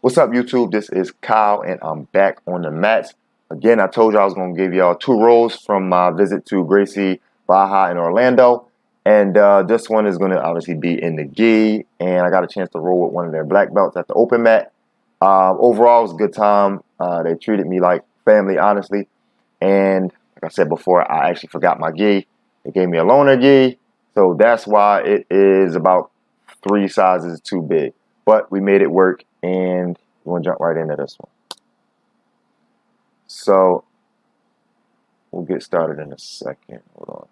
What's up, YouTube? This is Kyle, and I'm back on the mats. Again, I told you I was going to give y'all 2 rolls from my visit to Gracie Baja in Orlando. And this one is going to obviously be in the gi, and I got a chance to roll with one of their black belts at the open mat. Overall, it was a good time. They treated me like family, honestly. And like I said before, I actually forgot my gi. They gave me a loaner gi, so that's why it is about 3 sizes too big. But we made it work, and we're going to jump right into this one. So we'll get started in a second. Hold on.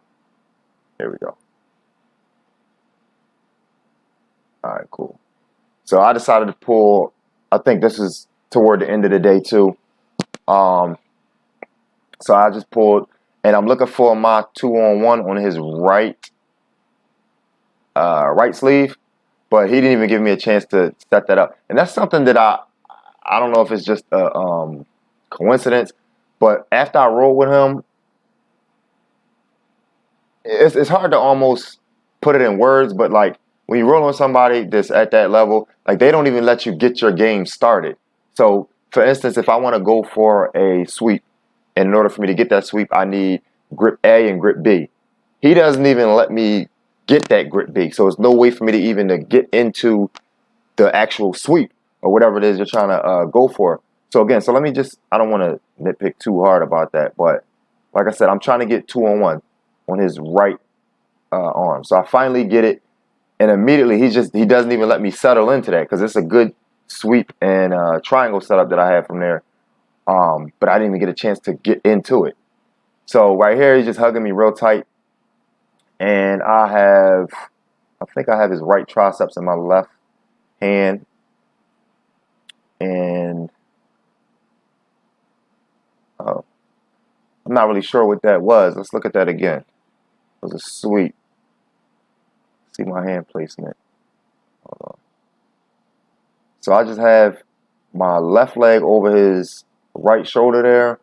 There we go. All right, cool. So I decided to pull, I think this is toward the end of the day too. So I just pulled, and I'm looking for my 2-on-1 on his right sleeve. But he didn't even give me a chance to set that up. And that's something that I don't know if it's just a coincidence, but after I roll with him, it's hard to almost put it in words, but like when you roll with somebody that's at that level, like they don't even let you get your game started. So for instance, if I want to go for a sweep, and in order for me to get that sweep, I need grip A and grip B. He doesn't even let me get that grip B. So there's no way for me to even to get into the actual sweep or whatever it is you're trying to go for. So again, so let me just, I don't want to nitpick too hard about that, but like I said, I'm trying to get 2-on-1 on his right arm. So I finally get it, and immediately he doesn't even let me settle into that because it's a good sweep and triangle setup that I have from there. But I didn't even get a chance to get into it. So right here, he's just hugging me real tight. And I think I have his right triceps in my left hand. And I'm not really sure what that was. Let's look at that again. It was a sweep. See my hand placement. Hold on. So I just have my left leg over his right shoulder there.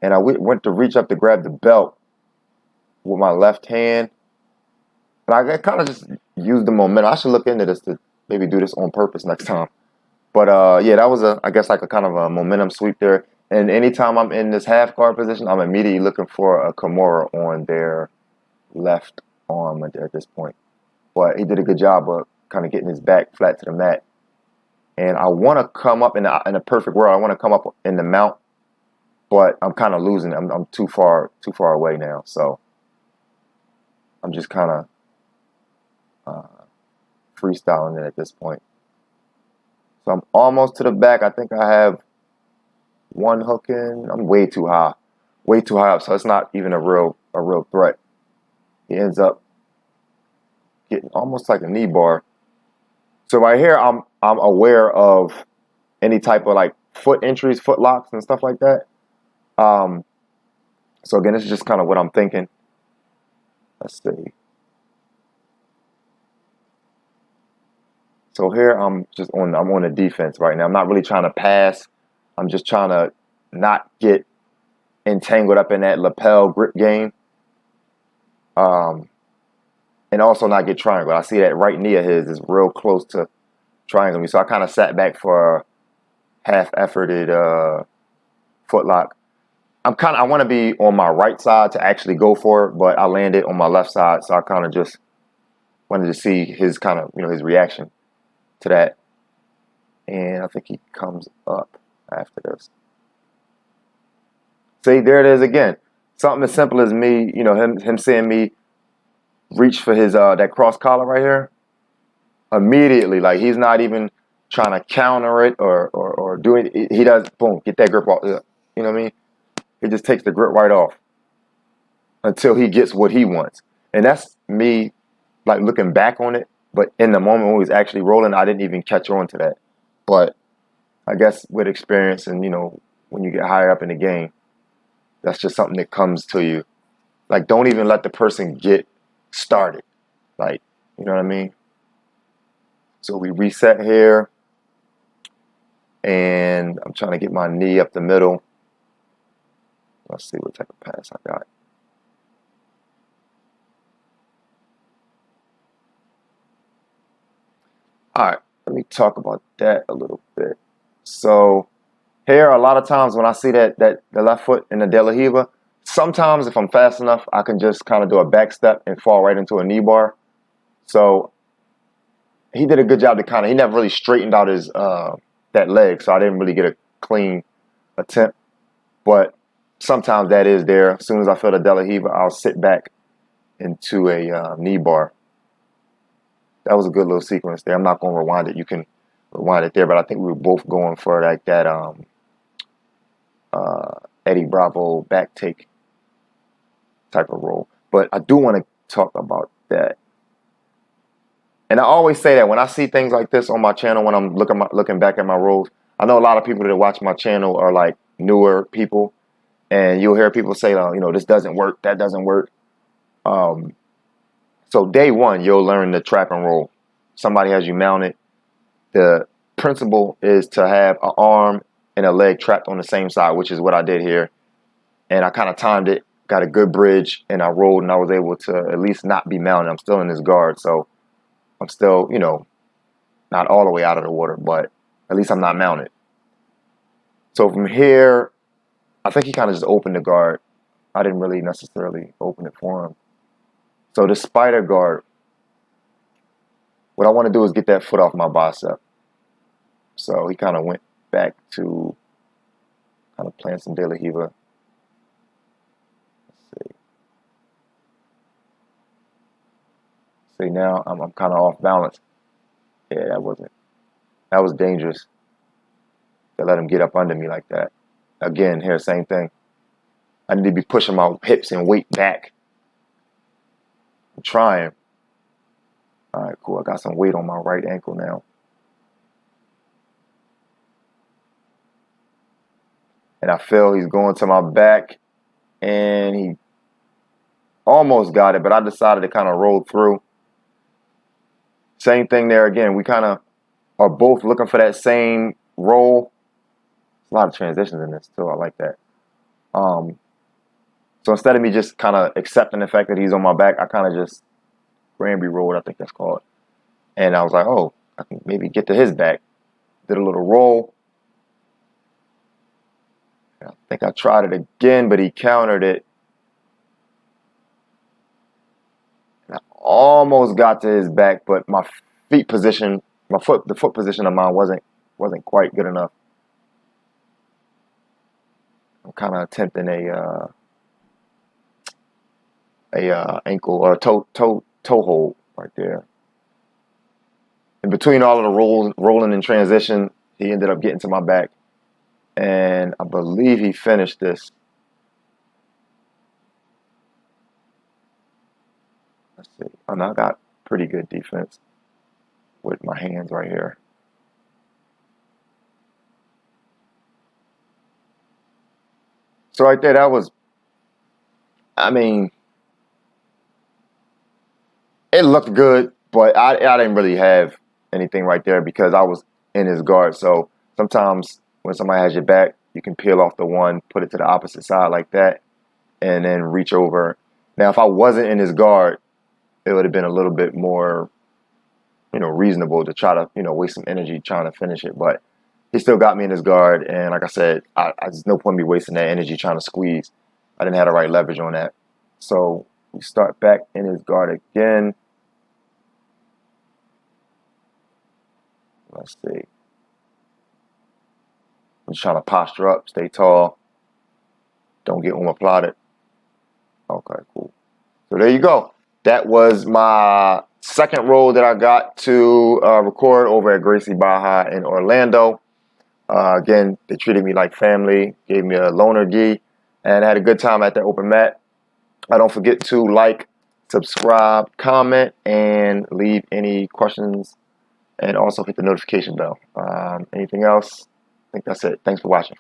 And I went to reach up to grab the belt with my left hand. And I kind of just used the momentum. I should look into this to maybe do this on purpose next time. But yeah, that was I guess like a kind of a momentum sweep there. And anytime I'm in this half guard position, I'm immediately looking for a Kimura on their left arm at this point. But he did a good job of kind of getting his back flat to the mat. And I want to come up in a perfect world. I want to come up in the mount, but I'm kind of losing. I'm too far away now. So I'm just kind of freestyling it at this point. So I'm almost to the back. I think I have one hook in. I'm way too high up. So it's not even a real threat. He ends up getting almost like a knee bar. So right here, I'm aware of any type of like foot entries, foot locks, and stuff like that. So again, this is just kind of what I'm thinking. Let's see. So here I'm on the defense right now. I'm not really trying to pass. I'm just trying to not get entangled up in that lapel grip game. And also not get triangle. I see that right knee of his is real close to triangle me. So I kind of sat back for a half-efforted foot lock. I want to be on my right side to actually go for it, but I landed on my left side, so I kind of just wanted to see his kind of, his reaction to that. And I think he comes up after this. See, there it is again. Something as simple as me, him seeing me reach for his that cross collar right here. Immediately, like he's not even trying to counter it or do it. He does, boom, get that grip off. You know what I mean? He just takes the grip right off until he gets what he wants. And that's me, like, looking back on it. But in the moment when he was actually rolling, I didn't even catch on to that. But I guess with experience and, when you get higher up in the game, that's just something that comes to you. Like, don't even let the person get started. Like, you know what I mean? So we reset here. And I'm trying to get my knee up the middle. Let's see what type of pass I got. All right, let me talk about that a little bit. So here, a lot of times when I see the left foot in the De La Riva, sometimes if I'm fast enough, I can just kind of do a back step and fall right into a knee bar. So he did a good job to he never really straightened out his that leg, so I didn't really get a clean attempt. But sometimes that is there. As soon as I feel the De La Riva, I'll sit back into a knee bar. That was a good little sequence there. I'm not going to rewind it. You can rewind it there, but I think we were both going for like that Eddie Bravo back take type of roll. But I do want to talk about that. And I always say that when I see things like this on my channel, when I'm looking back at my rolls, I know a lot of people that watch my channel are like newer people, and you'll hear people say, you know, this doesn't work, that doesn't work. So day one, you'll learn the trap and roll. Somebody has you mounted. The principle is to have an arm and a leg trapped on the same side, which is what I did here. And I kind of timed it, got a good bridge, and I rolled, and I was able to at least not be mounted. I'm still in this guard, so I'm still, you know, not all the way out of the water, but at least I'm not mounted. So from here, I think he kind of just opened the guard. I didn't really necessarily open it for him. So the spider guard, what I want to do is get that foot off my bicep. So he kind of went back to kind of playing some De La Riva. Let's see. See, now I'm kind of off balance. Yeah, that was dangerous to let him get up under me like that. Again, here, same thing. I need to be pushing my hips and weight back. I'm trying. All right, cool. I got some weight on my right ankle now. And I feel he's going to my back, and he almost got it, but I decided to kind of roll through. Same thing there again. We kind of are both looking for that same roll. A lot of transitions in this too. I like that. So instead of me just kind of accepting the fact that he's on my back, I kind of just Granby rolled, I think that's called. And I was like, oh, I can maybe get to his back. Did a little roll. I think I tried it again, but he countered it. And I almost got to his back, but my feet position, the foot position of mine wasn't quite good enough. I'm kind of attempting a ankle or toe hold right there. In between all of the rolling and transition, he ended up getting to my back, and I believe he finished this. Let's see. Oh, no, I got pretty good defense with my hands right here. So right there, that was, I mean, it looked good, but I didn't really have anything right there because I was in his guard. So sometimes when somebody has your back, you can peel off the one, put it to the opposite side like that, and then reach over. Now, if I wasn't in his guard, it would have been a little bit more, you know, reasonable to try to, you know, waste some energy trying to finish it. But he still got me in his guard, and like I said, there's no point in me wasting that energy trying to squeeze. I didn't have the right leverage on that. So we start back in his guard again. Let's see. I'm just trying to posture up, stay tall. Don't get omoplated. Okay, cool. So there you go. That was my second roll that I got to record over at Gracie Baja in Orlando. Again, they treated me like family, gave me a loaner gi, and I had a good time at the open mat. Don't forget to like, subscribe, comment, and leave any questions, and also hit the notification bell. Anything else? I think that's it. Thanks for watching.